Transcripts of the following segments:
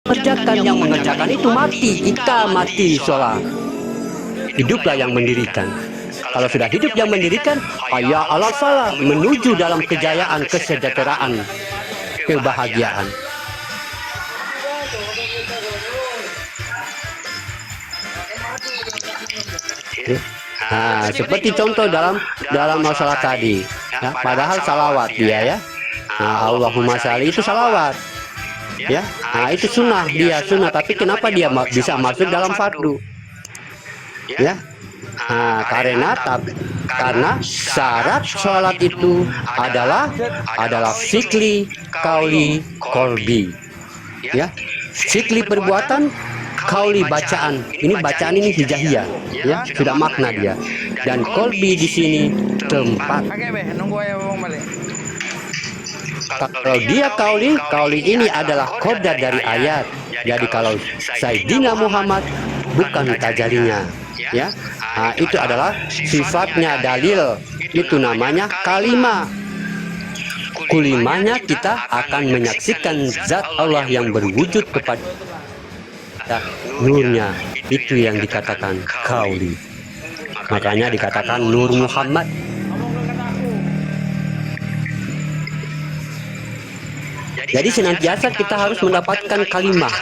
mengerjakan, yang mengerjakan itu mati, kita mati sholat. Hiduplah yang mendirikan. Kalau sudah hidup yang mendirikan, ya Allah salah menuju dalam kejayaan, kesejahteraan, kebahagiaan. Nah, seperti contoh dalam masalah tadi, ya, padahal salawat dia ya. Nah, Allahumma sholli itu salawat, ya. Nah, itu sunnah, dia sunnah, tapi kenapa dia bisa masuk dalam fardu? Ya, nah, karena syarat sholat itu adalah fikri, kauli, kolbi, ya. Fikri perbuatan, kauli bacaan. Ini bacaan ini hijaiyah, ya, sudah makna dia. Dan kolbi di sini tempat. Kalau dia kauli ini adalah kodar dari ayat. Jadi kalau Sayyidina Muhammad bukan tajarinya, ya. Nah, itu adalah sifatnya dalil. Itu namanya kalimah. Kulimahnya kita akan menyaksikan zat Allah yang berwujud kepada nurnya. Itu yang dikatakan kauli. Makanya dikatakan Nur Muhammad. Jadi senantiasa kita harus mendapatkan kalimah,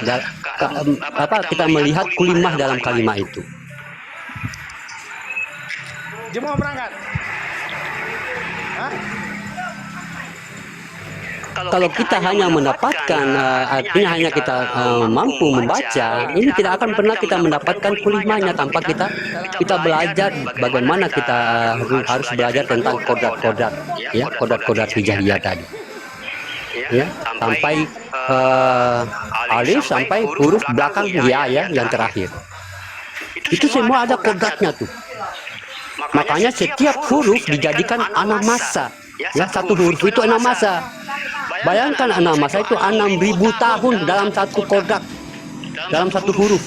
kita melihat kulimah dalam kalimah itu. Mau berangkat? Kalau kita hanya mendapatkan, artinya hanya kita mampu membaca, ini tidak akan pernah kita mendapatkan kulimahnya tanpa kita belajar bagaimana kita harus belajar tentang kodrat-kodrat, ya, kodrat-kodrat hijaiyah tadi, ya, sampai alif sampai huruf belakang ya yang terakhir. Itu semua ada kodratnya tuh. Makanya setiap huruf dijadikan anamasa, ya, satu huruf itu anamasa. Bayangkan anamasa itu 6.000 tahun dalam satu kodrat, dalam satu huruf.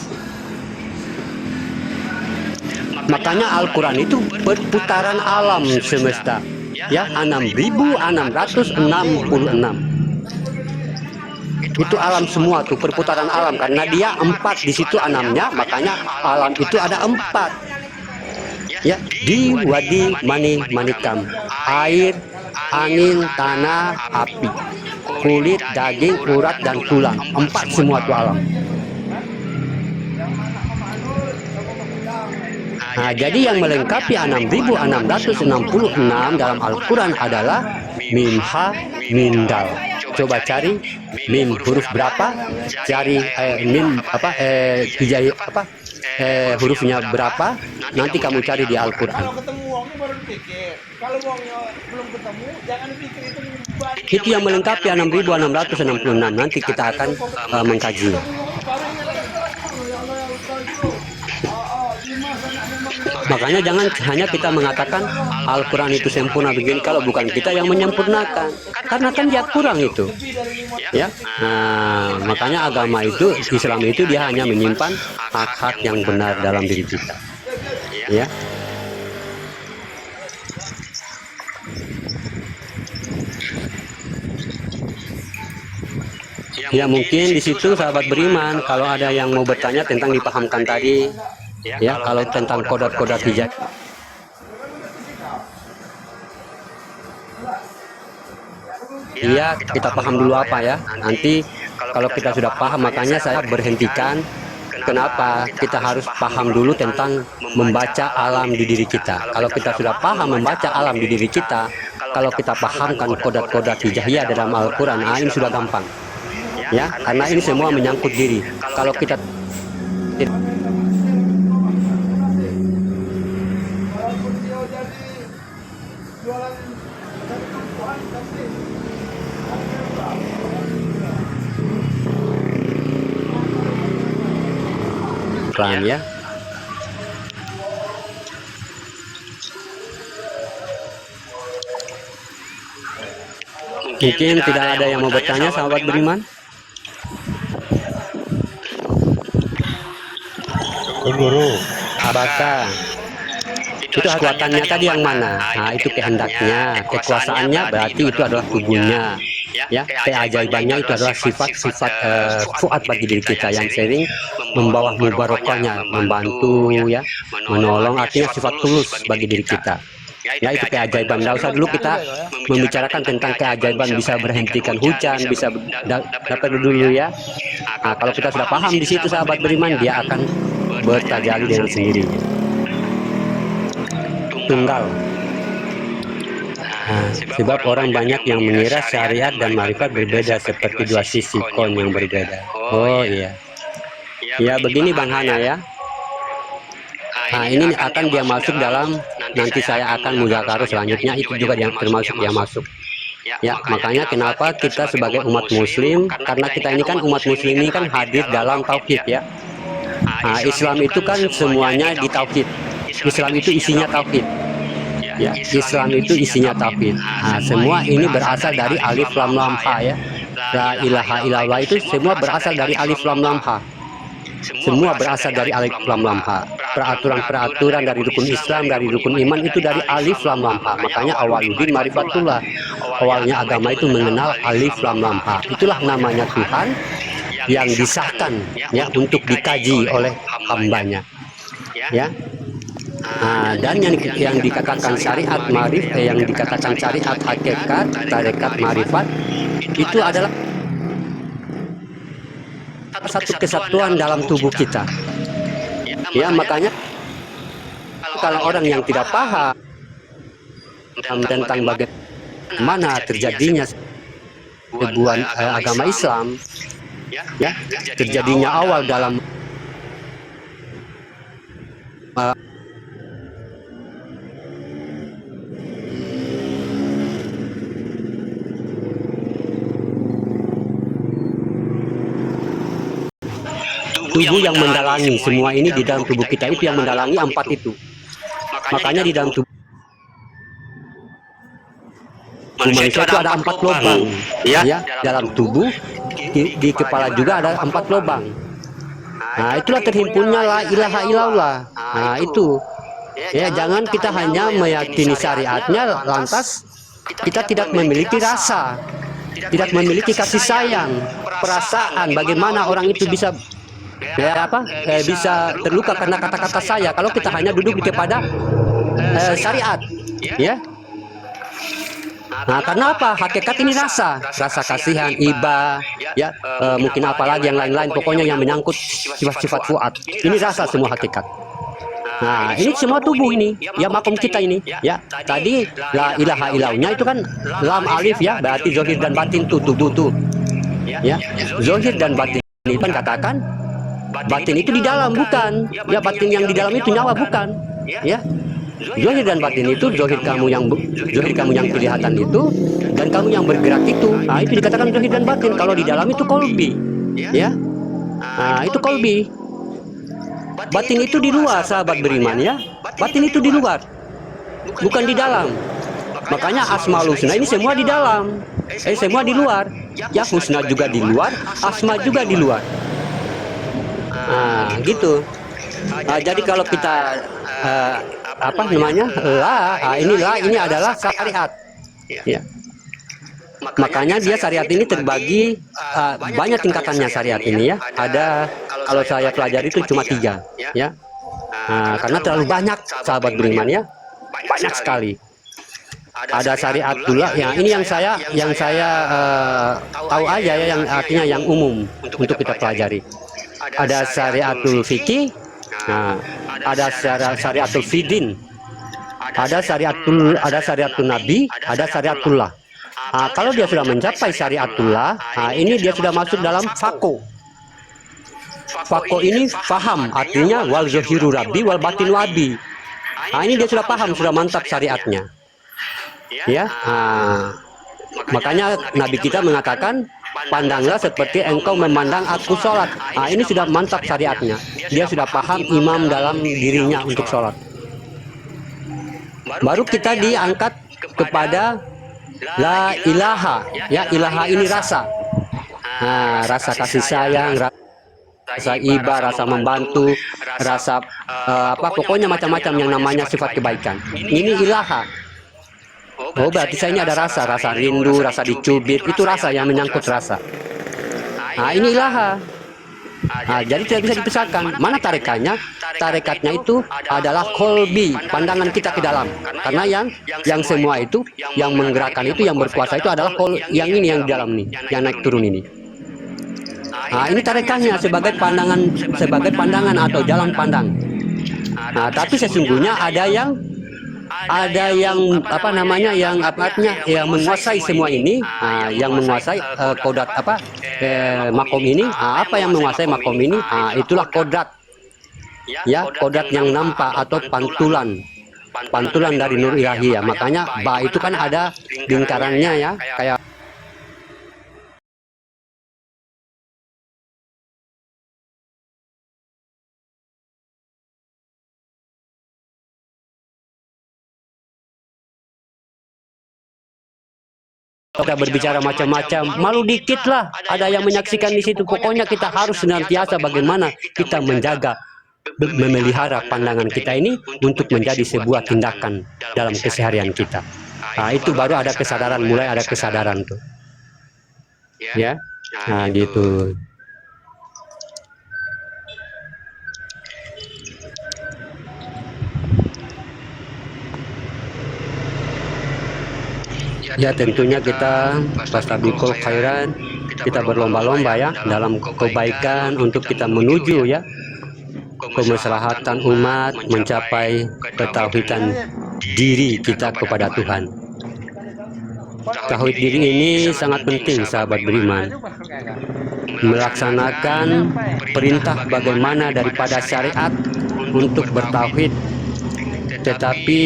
Makanya Al-Quran itu perputaran alam semesta, ya, 6.666. Itu alam semua tuh, perputaran alam, karena dia 4 di situ 6-nya, makanya alam itu ada 4. Ya, di wadi manikam, air, angin, tanah, api, kulit, daging, urat, dan tulang. 4 semua itu alam. Nah, jadi yang melengkapi 6.666 dalam Al-Quran adalah mim, ha, min, dal. Coba cari mim huruf berapa, cari mim hijaiyah hurufnya berapa, nanti kamu cari di Al-Quran. Kalau ketemu uangnya baru dipikir. Kalau uangnya belum ketemu, jangan dipikir itu banyak. Itu yang melengkapi 6.666. Nanti kita akan mengkajinya. Makanya jangan hanya kita mengatakan Al-Quran itu sempurna begini kalau bukan kita yang menyempurnakan, karena kan dia kurang itu, ya. Nah, makanya agama itu, Islam itu dia hanya menyimpan hak-hak yang benar dalam diri kita, ya. Ya, mungkin di situ sahabat beriman, kalau ada yang mau bertanya tentang dipahamkan tadi, ya, kalau tentang kodrat-kodrat hijab, iya, kita paham dulu apa ya. Nanti kalau kita sudah paham, makanya saya berhentikan. Kenapa? Kita harus paham dulu tentang membaca alam di diri kita. Kalau kita sudah paham membaca alam di diri kita, kalau kita pahamkan kodrat-kodrat hijaiyah dalam Al-Quran, ini sudah gampang, ya, karena ini semua menyangkut diri. Kalau kita pelan, ya. Mungkin tidak ada yang mau bertanya, sahabat beriman. Guru, Apakah itu kekuatannya tadi yang mana? Nah, itu kehendaknya, kekuasaannya berarti itu adalah tubuhnya, ya. Keajaibannya itu adalah sifat-sifat fuad bagi diri kita yang sering membawa mubarokahnya, membantu ya, menolong, artinya sifat tulus bagi diri kita. Ya, itu keajaiban. Tidak usah dulu kita membicarakan tentang keajaiban bisa berhentikan hujan, bisa dapat dulu ya. Nah, kalau kita sudah paham di situ sahabat beriman, dia akan bertajalli dengan sendirinya. Tunggal. Nah, sebab orang banyak yang mengira syariat dan marifat berbeda seperti dua sisi koin yang berbeda. Oh iya. Ya begini Bang Hana ya. Nah ini akan dia masuk dalam, nanti saya akan muzakarah selanjutnya, itu juga yang termasuk dia masuk. Ya, makanya kenapa kita sebagai umat muslim, karena kita ini kan umat muslim ini kan hadir dalam tauhid ya. Nah, Islam itu kan semuanya di tauhid. Islam itu isinya tauhid. Ya, Islam itu isinya tauhid. Nah, semua ini berasal dari alif lam lam ha ya. La ilaha illallah itu semua berasal dari alif lam lam ha. Semua berasal dari alif lam lam ha. Peraturan-peraturan dari rukun Islam, dari rukun iman itu dari alif lam lam ha. Makanya awaluddin marifatullah. Awalnya agama itu mengenal alif lam lam ha. Itulah namanya Tuhan yang disahkan ya untuk dikaji oleh hambanya. Ya. Nah, dan yang dikatakan syariat yang dikatakan syariat hakikat, tarekat marifat itu adalah satu kesatuan dalam tubuh kita. Ya, makanya kalau orang yang tidak paham tentang bagaimana terjadinya sebuah agama Islam, ya, terjadinya awal dalam tubuh yang mendalangi semua ini di dalam tubuh kita itu yang mendalangi empat itu. Makanya di dalam tubuh manusia itu ada 4 lubang ya, dalam tubuh di kepala juga ada 4 lubang. Nah, itulah terhimpunnya la ilaha illallah. Nah, itu ya, jangan kita hanya meyakini syariatnya lantas kita tidak memiliki rasa, tidak memiliki kasih sayang, perasaan, bagaimana orang itu bisa bisa terluka karena kata-kata saya kalau kita hanya duduk kepada syariat ya. Nah, karena apa? Hakikat ini rasa kasihan, iba ya, mungkin apalagi yang lain-lain, pokoknya yang menyangkut sifat-sifat fuad. Ini rasa semua hakikat. Nah, ini semua tubuh ini, ya makom kita ini, ya. Tadi la ilaha illallahnya itu kan lam alif ya, berarti zahir dan batin tubuh tuh. Ya, zahir dan batin ini kan katakan batin itu di dalam bukan, ya batin yang di dalam itu nyawa bukan, ya. Zahir dan batin itu zahir kamu yang kelihatan itu dan kamu yang bergerak itu. Nah, itu dikatakan zahir dan batin. Kalau di dalam itu kolbi, ya. Nah, itu kolbi. Batin itu di luar, sahabat beriman ya. Batin itu di luar, bukan di dalam. Makanya Asmaul Husna ini semua di dalam, semua di luar. Ya, Husna juga di luar, Asma juga di luar. Nah, gitu. Jadi kalau kita apa namanya ini adalah syariat ya. Makanya dia syariat ini terbagi banyak tingkatannya syariat ini ya. Ada, kalau saya pelajari itu cuma 3 ya. Karena terlalu banyak sahabat beriman ya, banyak sekali. Ada syariatullah ya, ini yang saya tahu aja ya, yang artinya yang umum untuk kita pelajari. Ada syariatul fikih. Nah, ada syariatul fidin, ada syariatul nabi, ada syariatullah. Nah, kalau dia sudah mencapai syariatullah, nah ini dia sudah masuk dalam fako. Fako ini faham, artinya wal zahiru rabbi wal batin wabi. Nah, ini dia sudah paham, sudah mantap syariatnya. Ya, makanya Nabi kita mengatakan, pandanglah seperti engkau memandang aku sholat. Nah, ini sudah mantap syariatnya. Dia sudah paham imam dalam dirinya untuk sholat. Baru kita diangkat kepada la ilaha. Ya, ilaha ini rasa. Nah, rasa kasih sayang, rasa iba, rasa membantu, rasa pokoknya macam-macam yang namanya sifat kebaikan. Ini ilaha. Oh, berarti saya ini ada rasa, rasa rindu, rasa dicubit, itu rasa yang menyangkut rasa. Nah, ini ilaha. Nah, jadi tidak bisa dipisahkan. Mana tarekannya? Tarekatnya itu adalah kolbi, pandangan kita ke dalam. Karena yang semua itu, yang menggerakkan itu, yang berkuasa itu adalah yang ini, yang di dalam nih, yang naik turun ini. Nah, ini tarekatnya sebagai pandangan atau jalan pandang. Nah, tapi sesungguhnya ada yang apa namanya, yang yang menguasai semua ini, yang menguasai kodrat makom ini. Apa yang menguasai makom ini? Itulah kodrat, ya, kodrat yang nampak atau pantulan dari nur ilahi, ya. Makanya ba itu kan ada lingkarannya, ya, kayak kita berbicara macam-macam, malu dikit lah ada yang menyaksikan di situ. Pokoknya kita harus senantiasa bagaimana kita menjaga, memelihara pandangan kita ini untuk menjadi sebuah tindakan dalam keseharian kita. Nah, itu baru ada kesadaran, mulai ada kesadaran tuh, ya. Nah, gitu. Ya, tentunya kita fastabiqul khairat, kita berlomba-lomba, ya, dalam kebaikan untuk kita menuju, ya, kemaslahatan umat, mencapai ketauhidan diri kita kepada Tuhan. Tauhid diri ini sangat penting, sahabat beriman. Melaksanakan perintah bagaimana daripada syariat untuk bertauhid, tetapi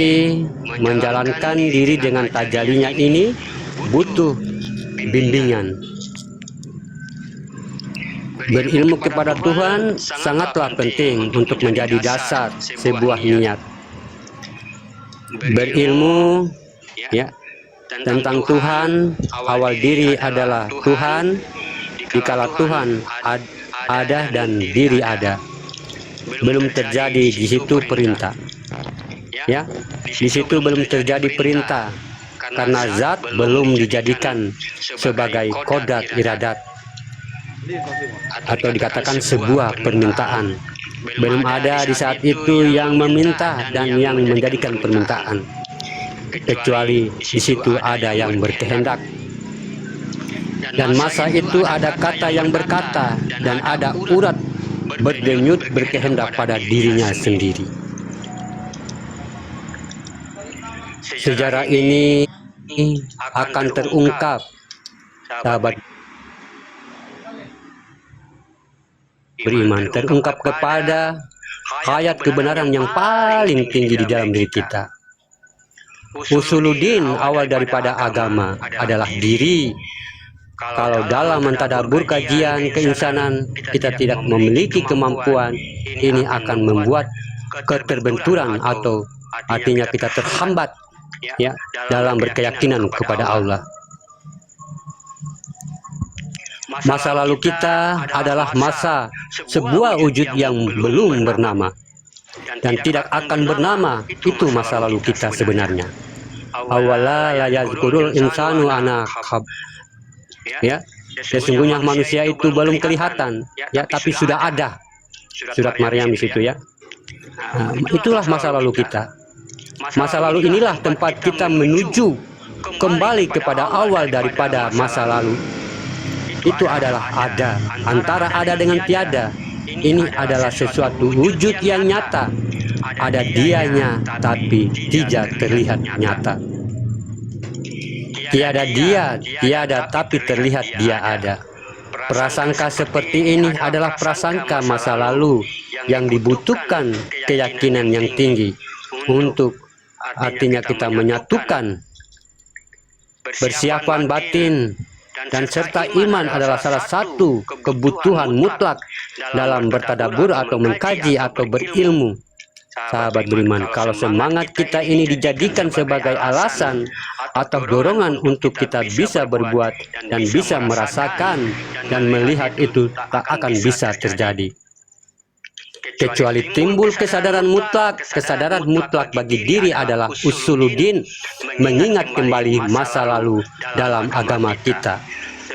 menjalankan diri dengan tajalinya ini butuh bimbingan. Berilmu kepada Tuhan sangatlah penting untuk menjadi dasar sebuah niat. Berilmu, ya, tentang Tuhan, awal diri adalah Tuhan, dikala Tuhan ada dan diri ada. Belum terjadi di situ perintah. Ya, di situ belum terjadi perintah karena zat belum dijadikan sebagai kodrat iradat, atau dikatakan sebuah permintaan. Belum ada di saat itu yang meminta dan yang menjadikan permintaan, kecuali di situ ada yang berkehendak. Dan masa itu ada kata yang berkata dan ada urat berdenyut berkehendak pada dirinya sendiri. Sejarah ini akan terungkap, sahabat beriman, terungkap kepada hayat kebenaran yang paling tinggi di dalam diri kita. Usuluddin, awal daripada agama, adalah diri. Kalau dalam mentadabur kajian keinsanan kita tidak memiliki kemampuan, ini akan membuat keterbenturan, atau artinya kita terhambat, ya, dalam berkeyakinan kepada Allah. Masa lalu kita adalah masa sebuah wujud yang belum bernama dan tidak akan bernama. Itu masa lalu kita sebenarnya. Awala la yazkurul insanu anaqab, ya, sesungguhnya manusia itu belum kelihatan, ya, tapi sudah ada. Surat Maryam di situ, ya. Nah, itulah masa lalu kita. Masa lalu inilah tempat kita menuju kembali kepada awal daripada masa lalu. Itu adalah ada, antara ada dengan tiada. Ini adalah sesuatu wujud yang nyata. Ada dianya, tapi tidak terlihat nyata. Tiada dia, tiada, tapi terlihat dia ada. Prasangka seperti ini adalah prasangka masa lalu yang dibutuhkan keyakinan yang tinggi untuk, artinya kita menyatukan persiapan batin dan serta iman adalah salah satu kebutuhan mutlak dalam bertadabur atau mengkaji atau berilmu. Sahabat beriman, kalau semangat kita ini dijadikan sebagai alasan atau dorongan untuk kita bisa berbuat dan bisa merasakan dan melihat, itu tak akan bisa terjadi. kecuali timbul kesadaran mutlak. Kesadaran mutlak bagi diri adalah usuluddin, mengingat kembali masa lalu dalam agama kita.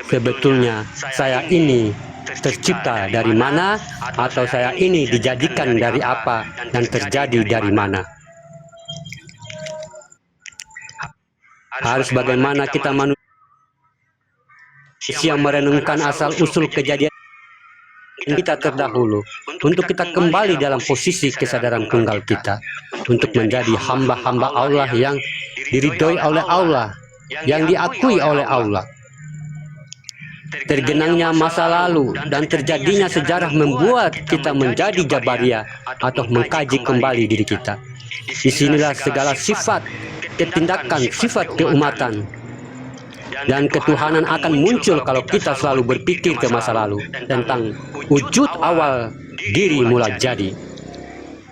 Sebetulnya saya ini tercipta dari mana, atau saya ini dijadikan dari apa, dan terjadi dari mana. Harus bagaimana kita manusia merenungkan asal-usul kejadian kita terdahulu, untuk kita kembali dalam posisi kesadaran tunggal kita, untuk menjadi hamba-hamba Allah yang diridhoi oleh Allah, yang diakui oleh Allah. Tergenangnya masa lalu dan terjadinya sejarah membuat kita menjadi Jabariyah atau mengkaji kembali diri kita. Disinilah segala sifat ketindakan, sifat keumatan dan ketuhanan akan muncul kalau kita selalu berpikir ke masa lalu tentang wujud awal diri mula jadi.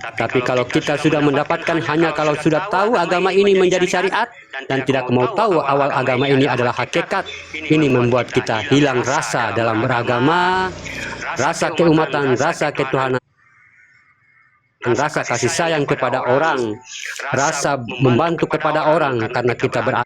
Tapi kalau kita sudah mendapatkan hanya kalau sudah tahu agama ini menjadi syariat dan tidak mau tahu awal agama ini adalah hakikat, ini membuat kita hilang rasa dalam beragama, rasa keumatan, rasa ketuhanan, rasa kasih sayang kepada orang, rasa membantu kepada orang karena kita beragama.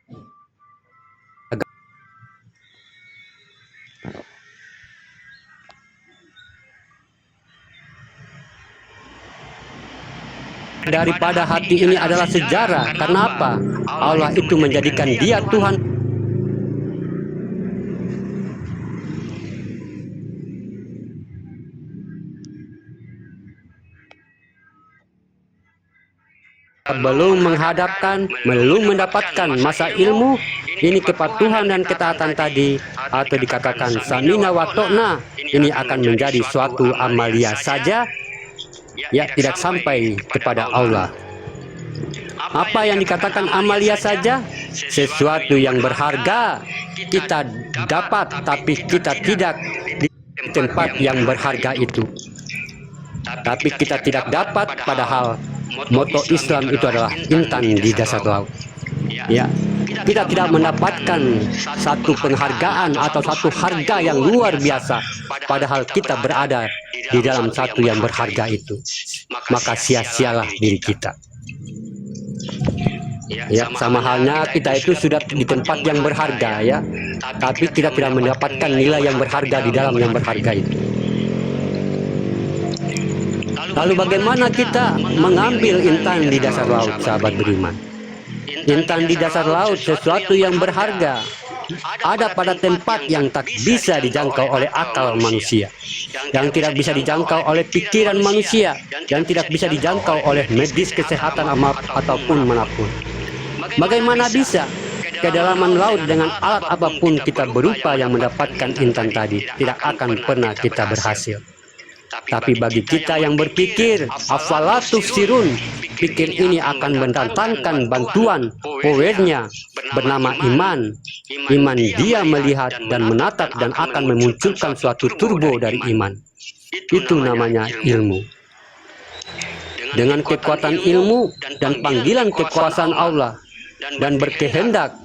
Daripada hati ini adalah sejarah. Karena apa? Allah itu menjadikan dia Tuhan. Belum mendapatkan masa ilmu, ini kepatuhan dan ketaatan tadi, atau dikatakan samina wa to'na, ini akan menjadi suatu amalia saja, ya, tidak sampai kepada Allah. Apa yang dikatakan amalia saja? Sesuatu yang berharga kita dapat, tapi kita tidak di tempat yang berharga itu. Tapi kita tidak dapat, padahal moto Islam itu adalah intan di dasar laut. Ya, kita tidak mendapatkan satu penghargaan atau satu harga yang luar biasa, padahal kita berada di dalam satu yang berharga itu. Maka sia-sialah diri kita. Ya, sama halnya kita itu sudah di tempat yang berharga, ya, tapi kita tidak mendapatkan nilai yang berharga di dalam yang berharga itu. Lalu bagaimana kita mengambil intan di dasar laut, sahabat beriman? Intan di dasar laut sesuatu yang berharga, ada pada tempat yang tak bisa dijangkau oleh akal manusia, yang tidak bisa dijangkau oleh pikiran manusia, yang tidak bisa dijangkau oleh medis kesehatan ataupun manapun. Bagaimana bisa? Kedalaman laut dengan alat apapun kita berupa yang mendapatkan intan tadi, tidak akan pernah kita berhasil. Tapi bagi kita yang berpikir, afala tufsirun, pikir ini akan mendatangkan bantuan, powernya bernama iman. Iman dia melihat dan menatap dan akan memunculkan suatu turbo dari iman. Itu namanya ilmu. Dengan kekuatan ilmu dan panggilan kekuasaan Allah dan berkehendak,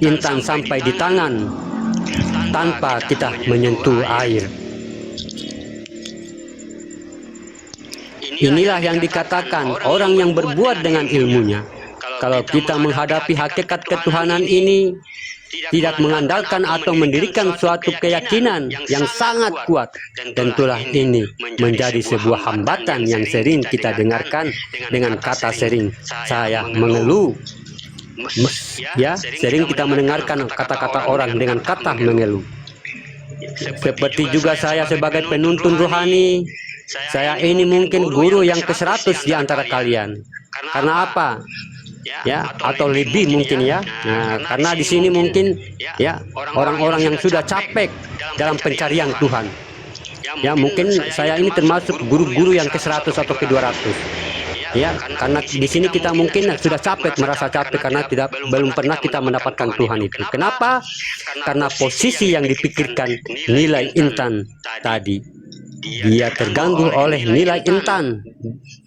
intan sampai di tangan tanpa kita menyentuh air. Inilah yang dikatakan orang yang berbuat dengan ilmunya. Kalau kita menghadapi hakikat ketuhanan ini, tidak mengandalkan atau mendirikan suatu keyakinan yang sangat kuat, tentulah ini menjadi sebuah hambatan yang sering kita dengarkan dengan kata sering, saya mengeluh. Ya, sering kita mendengarkan kata-kata orang dengan kata mengeluh. Seperti juga saya sebagai penuntun rohani, saya ini mungkin guru yang ke-100 di antara kalian. Karena apa? Ya, atau lebih mungkin ya. Nah, karena di sini mungkin ya orang-orang yang sudah capek dalam pencarian Tuhan. Ya, mungkin saya ini termasuk guru-guru yang ke-100 atau ke-200. Ya, karena di sini kita mungkin sudah capek, merasa capek karena belum pernah kita mendapatkan Tuhan itu. Kenapa? Karena posisi yang dipikirkan nilai intan tadi. dia terganggu oleh nilai intan,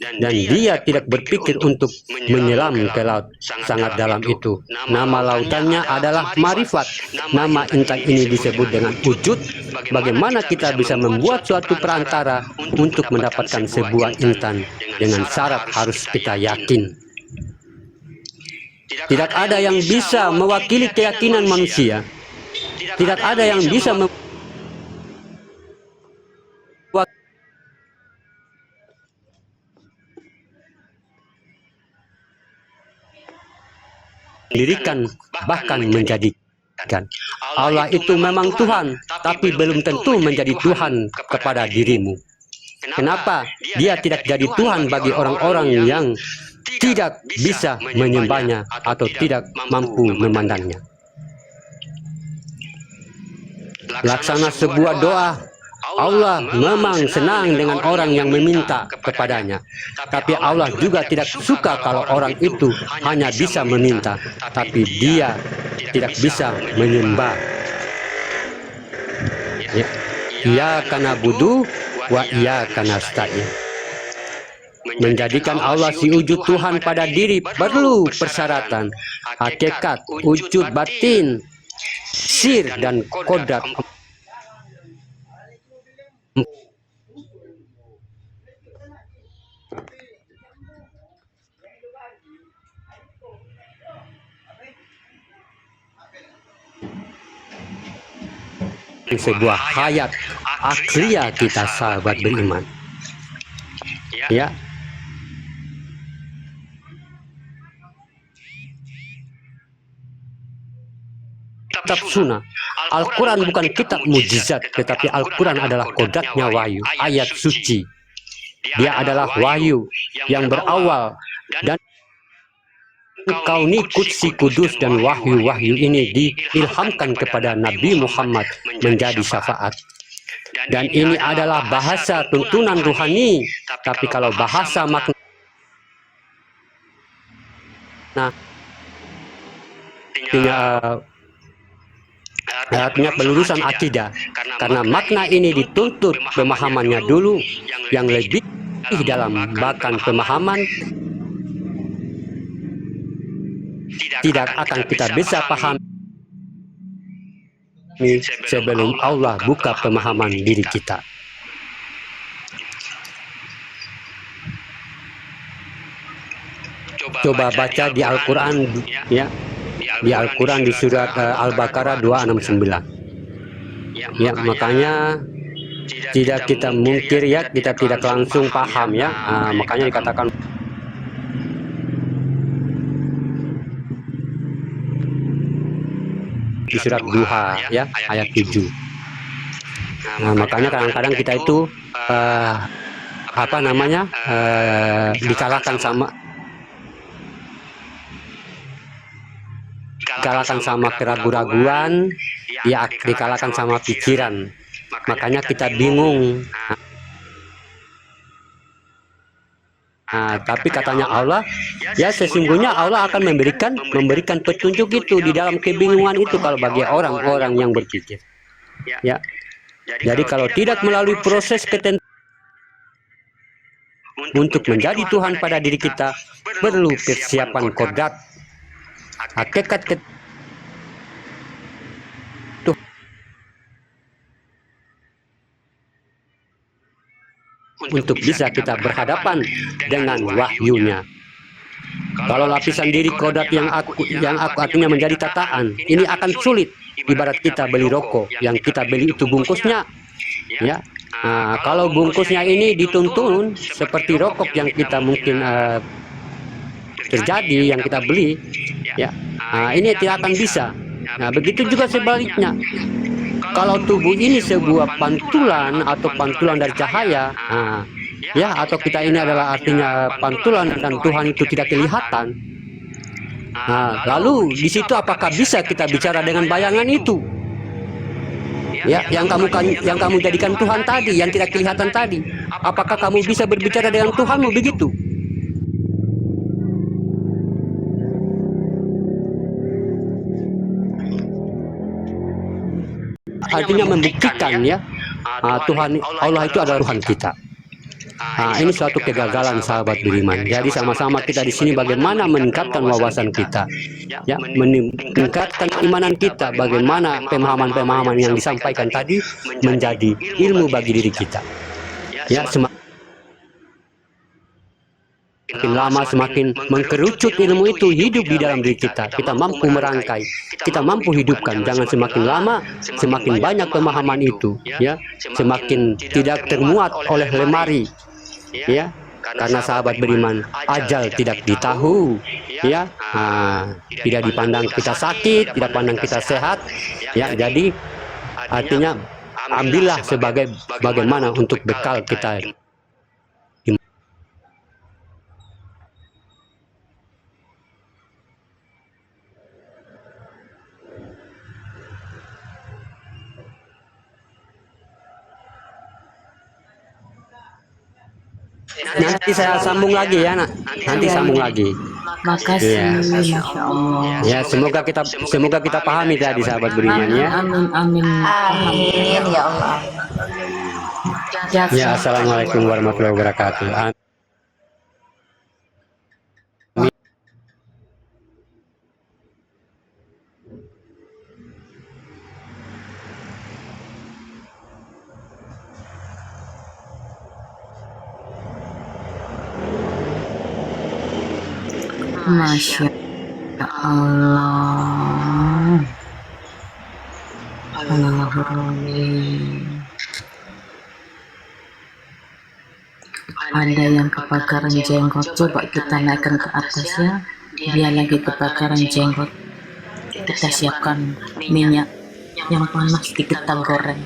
dan dia tidak berpikir untuk menyelam ke laut sangat dalam itu. Nama lautannya adalah marifat. Nama intan ini disebut dengan wujud. Bagaimana kita bisa membuat suatu perantara untuk mendapatkan sebuah intan? Dengan syarat harus kita yakin. Tidak ada yang bisa mewakili keyakinan manusia. Tidak ada yang bisa mendirikan, bahkan menjadikan. Allah itu memang Tuhan, tapi belum tentu menjadi Tuhan kepada dirimu. Kenapa? Dia tidak jadi Tuhan bagi orang-orang yang tidak bisa menyembahnya atau tidak mampu memandangnya. Laksana sebuah doa. Allah memang senang dengan orang yang meminta kepadanya, tapi Allah juga tidak suka kalau orang itu hanya bisa meminta, tapi dia tidak bisa menyembah. Ya, Iyyaka na'budu wa iyyaka nasta'in. Menjadikan Allah si wujud Tuhan pada diri perlu persyaratan, hakikat, wujud batin, sir, dan kodrat. Sebuah hayat akhlia kita sahabat beriman. Ya. Kitab sunnah. Al-Quran bukan kitab mujizat, tetapi Al-Quran adalah kodratnya wahyu, ayat suci. Dia adalah wahyu yang berawal dan kauni kudsi kudus, dan wahyu-wahyu ini diilhamkan kepada Nabi Muhammad menjadi syafaat. Dan ini adalah bahasa tuntunan rohani, tapi kalau bahasa makna artinya pelurusan akidah, karena makna ini dituntut pemahamannya dulu yang lebih dalam, bahkan pemahaman tidak akan kita bisa pahami sebelum Allah buka pemahaman diri kita. Coba baca di Al-Quran, ya, di Al-Quran di surat Al-Baqarah 269. Ya, makanya tidak kita mungkir, ya, kita tidak langsung paham, ya. Makanya dikatakan di surat Duha, ya, ayat 7. Makanya kadang-kadang kita itu dikalahkan sama keraguan-raguan, ya, dikalahkan sama pikiran. Makanya kita bingung. Tapi katanya Allah, ya, sesungguhnya Allah akan memberikan petunjuk itu di dalam kebingungan itu kalau bagi orang-orang yang berpikir. Ya. Jadi kalau tidak melalui proses ketentuan untuk menjadi Tuhan pada diri kita, perlu persiapan kodrat, hakikat untuk bisa kita berhadapan dengan wahyunya. Kalau lapisan diri kodrat yang aku artinya menjadi tataan, ini akan sulit. Ibarat kita beli rokok, yang kita beli itu bungkusnya, ya. Kalau bungkusnya ini dituntun seperti rokok yang kita mungkin terjadi, yang kita beli, ya, ini tidak akan bisa. Begitu juga sebaliknya. Kalau tubuh ini sebuah pantulan atau pantulan dari cahaya, ya, atau kita ini adalah artinya pantulan dan Tuhan itu tidak kelihatan. Lalu di situ apakah bisa kita bicara dengan bayangan itu? Ya, yang kamu jadikan Tuhan tadi, yang tidak kelihatan tadi. Apakah kamu bisa berbicara dengan Tuhanmu begitu? Artinya membuktikan, ya, Tuhan Allah itu adalah Tuhan kita. Ini suatu kegagalan sahabat beriman. Jadi sama-sama kita di sini bagaimana meningkatkan wawasan kita, ya, meningkatkan keimanan kita, bagaimana pemahaman-pemahaman yang disampaikan tadi menjadi ilmu bagi diri kita. Ya, semakin lama semakin mengkerucut ilmu itu hidup di dalam diri kita. Kita mampu merangkai, kita mampu hidupkan. Jangan semakin lama semakin banyak pemahaman itu, ya, semakin tidak termuat oleh lemari. Ya, karena sahabat beriman, ajal tidak ditahu, ya, tidak dipandang kita sakit, tidak pandang kita sehat, ya. Jadi artinya ambillah sebagai bagaimana untuk bekal kita. Nanti saya sambung lagi ya, nak. Nanti sambung lagi. Makasih, Ya. Masya Allah. Ya, semoga kita pahami tadi sahabat beriman, ya. Amin, amin. Amin ya Allah. Ya, assalamualaikum warahmatullahi wabarakatuh. Masya Allah. Allahumma. Ada yang kebakaran jenggot, coba kita naikkan ke atasnya. Dia lagi kebakaran jenggot. Kita siapkan minyak yang panas, kita goreng.